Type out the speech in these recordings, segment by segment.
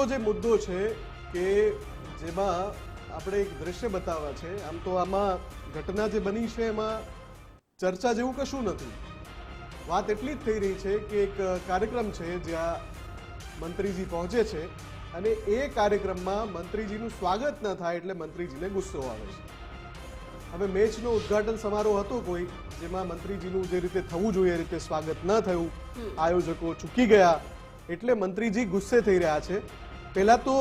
બીજો જે મુદ્દો છે કે જેમાં આપણે એક દ્રશ્ય બતાવવા છે, આમ તો આમાં ઘટના જે બની છે એમાં ચર્ચા જેવું કશું નથી. વાત એટલી જ થઈ રહી છે કે એક કાર્યક્રમ છે જ્યાં મંત્રીજી પહોંચે છે અને એ કાર્યક્રમમાં મંત્રીજીનું સ્વાગત ન થાય એટલે મંત્રીજીને ગુસ્સો આવે છે. હવે મેચનો ઉદ્ઘાટન સમારોહ હતો કોઈ, જેમાં મંત્રીજીનું જે રીતે થવું જોઈએ એ રીતે સ્વાગત ન થયું, આયોજકો ચૂકી ગયા એટલે મંત્રીજી ગુસ્સે થઈ રહ્યા છે. પહેલા તો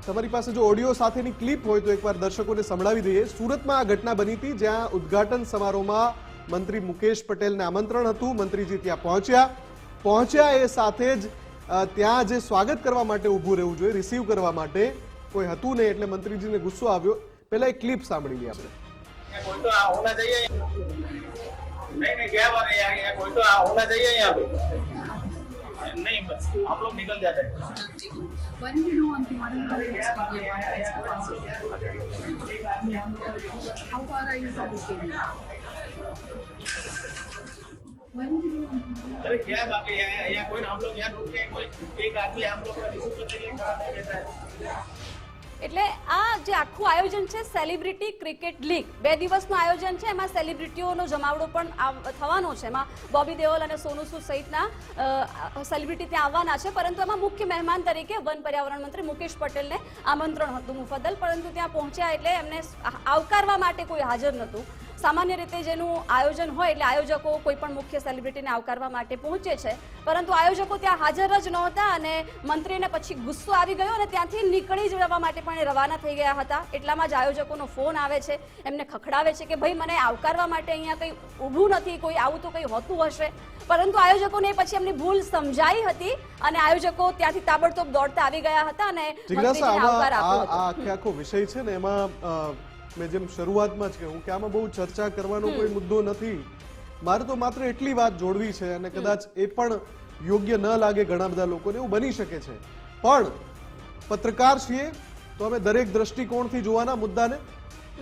તમારી પાસે જો ઓડિયો સાથેની ક્લિપ હોય તો એકવાર દર્શકોને સંભળાવી દઈએ. સુરતમાં આ ઘટના બની હતી જ્યાં ઉદ્ઘાટન સમારોહમાં મંત્રી મુકેશ પટેલને આમંત્રણ હતું. મંત્રીજી ત્યાં પહોંચ્યા એ સાથે જ ત્યાં જે સ્વાગત કરવા માટે ઊભું રહેવું જોઈએ, રિસીવ કરવા માટે કોઈ હતું નહીં એટલે મંત્રીજીને ગુસ્સો આવ્યો. પહેલા એક ક્લિપ સાંભળી લઈએ આપણે. कोई तो होना चाहिए, नहीं क्या बात है यार, कोई तो होना चाहिए यहाँ पे, नहीं बस आप लोग निकल जाते हैं. When we do on the how far are you from the stadium? अरे क्या बात है यहाँ कोई हम लोग यहाँ रुक के कोई एक आदमी हम लोग का रिसीव करने के लिए खड़ा नहीं रहता है. એટલે આ જે આખું આયોજન છે સેલિબ્રિટી ક્રિકેટ લીગ, 2 દિવસનું આયોજન છે. એમાં સેલિબ્રિટીઓનો જમાવડો પણ થવાનો છે. એમાં બોબી દેઓલ અને સોનુ સૂદ સહિતના સેલિબ્રિટી ત્યાં આવવાના છે. પરંતુ એમાં મુખ્ય મહેમાન તરીકે વન પર્યાવરણ મંત્રી મુકેશ પટેલને આમંત્રણ હતું મુફદ્દલ, પરંતુ ત્યાં પહોંચ્યા એટલે એમને આવકારવા માટે કોઈ હાજર નહોતું. સામાન્ય રીતે જેનું આયોજન હોય એટલે આયોજકો કોઈ પણ મુખ્ય સેલિબ્રિટીને આવકારવા માટે પહોંચે છે, પરંતુ આયોજકો ત્યાં હાજર જ નહોતા અને મંત્રીને પછી ગુસ્સો આવી ગયો અને ત્યાંથી નીકળી જવા માટે પણ રવાના થઈ ગયા હતા. એટલામાં જ આયોજકોનો ફોન આવે છે, એમને ખખડાવે છે કે ભાઈ મને આવકારવા માટે અહીંયા કંઈ ઊભું નથી, કોઈ આવું તો કંઈ હોતું હશે. પરંતુ આયોજકોને પછી એમની ભૂલ સમજાઈ હતી અને આયોજકો ત્યાંથી તાબડતોબ દોડતા આવી ગયા હતા અને મંત્રીજીને આવકાર આપ્યો હતો. આખો વિષય છે ને એમાં મેં જેમ શરૂઆતમાં જ કહ્યું કે આમાં બહુ ચર્ચા કરવાનો કોઈ મુદ્દો નથી. મારે તો માત્ર એટલી વાત જોડવી છે અને કદાચ એ પણ યોગ્ય ન લાગે ઘણા બધા લોકોને, એવું બની શકે છે. પણ પત્રકાર છીએ તો અમે દરેક દ્રષ્ટિકોણથી જોવાના મુદ્દાને.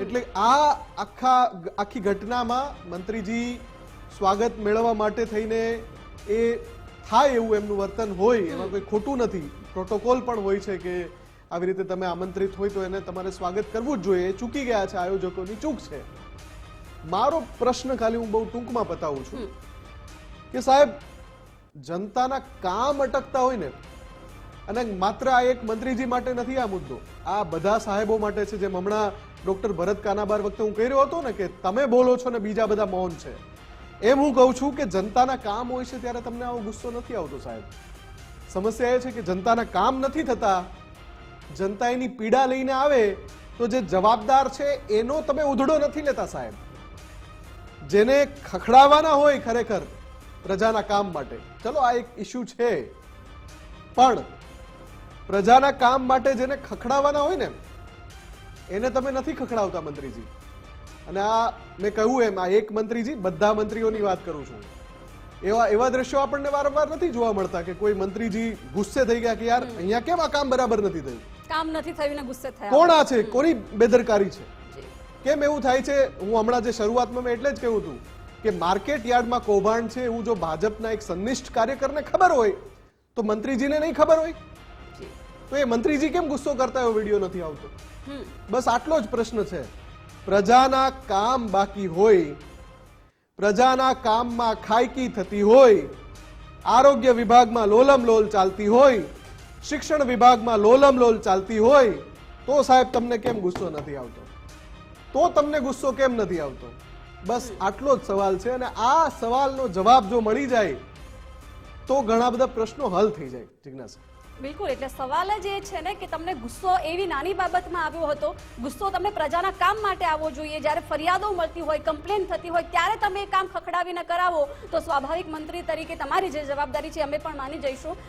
એટલે આ આખી ઘટનામાં મંત્રીજી સ્વાગત મેળવવા માટે થઈને એ થાય એવું એમનું વર્તન હોય એમાં કોઈ ખોટું નથી. પ્રોટોકોલ પણ હોય છે કે આવી રીતે તમે આમંત્રિત હોય તો એને તમારે સ્વાગત કરવું જ જોઈએ. એ ચૂકી ગયા છે, આયોજકોની ચૂક છે. મારો પ્રશ્ન ખાલી હું બહુ ટૂંકમાં બતાવું છું કે સાહેબ જનતાના કામ અટકતા હોય ને, અને માત્ર આ એક મંત્રીજી માટે નથી આ મુદ્દો, આ બધા સાહેબો માટે છે. જેમ હમણાં ડોક્ટર ભરત કાનાબાર વખતે હું કહી રહ્યો હતો ને કે તમે બોલો છો ને બીજા બધા મૌન છે, એમ હું કહું છું કે જનતાના કામ હોય છે ત્યારે તમને આવો ગુસ્સો નથી આવતો સાહેબ. સમસ્યા એ છે કે જનતાના કામ નથી થતા, જનતા એની પીડા લઈને આવે તો જે જવાબદાર છે એનો તમે ઉધડો નથી લેતા સાહેબ. જેને ખખડાવાના હોય ખરેખર પ્રજાના કામ માટે, ચલો આ એક ઇસ્યુ છે, પણ પ્રજાના કામ માટે જેને ખખડાવાના હોય ને એને તમે નથી ખખડાવતા મંત્રીજી. અને આ મેં કહ્યું એમ આ એક મંત્રીજી, બધા મંત્રીઓની વાત કરું છું. એવા દ્રશ્યો આપણને વારંવાર નથી જોવા મળતા કે કોઈ મંત્રીજી ગુસ્સે થઈ ગયા કે યાર અહીંયા કેમ આ કામ બરાબર નથી થયું, કામ નથી થયું ને ગુસ્સે થયા. કોણ આ છે, કોની બેદરકારી છે, કેમ એવું થાય છે? હું હમણાં જે શરૂઆતમાં મેં એટલે જ કહ્યું હતું કે માર્કેટ યાર્ડમાં કૌભાંડ છે એવું જો ભાજપના એક સંનિષ્ઠ કાર્યકરને ખબર હોય તો મંત્રીજીને નહીં ખબર હોય તો એ મંત્રીજી કેમ ગુસ્સો કરતા હોય વિડીયો નથી આવતો? બસ આટલો જ પ્રશ્ન છે. પ્રજાના કામ બાકી હોય, પ્રજાના કામમાં ખાયકી થતી હોય, આરોગ્ય વિભાગમાં લોલમલોલ ચાલતી હોય, શિક્ષણ વિભાગમાં લોલમલોલ ચાલતી હોય તો સાહેબ તમને કેમ ગુસ્સો નથી આવતો? તો તમને ગુસ્સો કેમ નથી આવતો? બસ આટલો જ સવાલ છે. અને આ સવાલનો જવાબ જો મળી જાય તો ઘણા બધા પ્રશ્નો હલ થઈ જાય. જિજ્ઞાસા બિલકુલ, એટલે સવાલ જ એ છે ને કે તમને ગુસ્સો એવી નાની બાબતમાં આવ્યો હતો, ગુસ્સો તમને પ્રજાના કામ માટે આવવો જોઈએ. જ્યારે ફરિયાદો મળતી હોય, કમ્પ્લેન થતી હોય ત્યારે તમે એ કામ ખખડાવીને કરાવો તો સ્વાભાવિક મંત્રી તરીકે તમારી જે જવાબદારી છે અમે પણ માની જઈશું.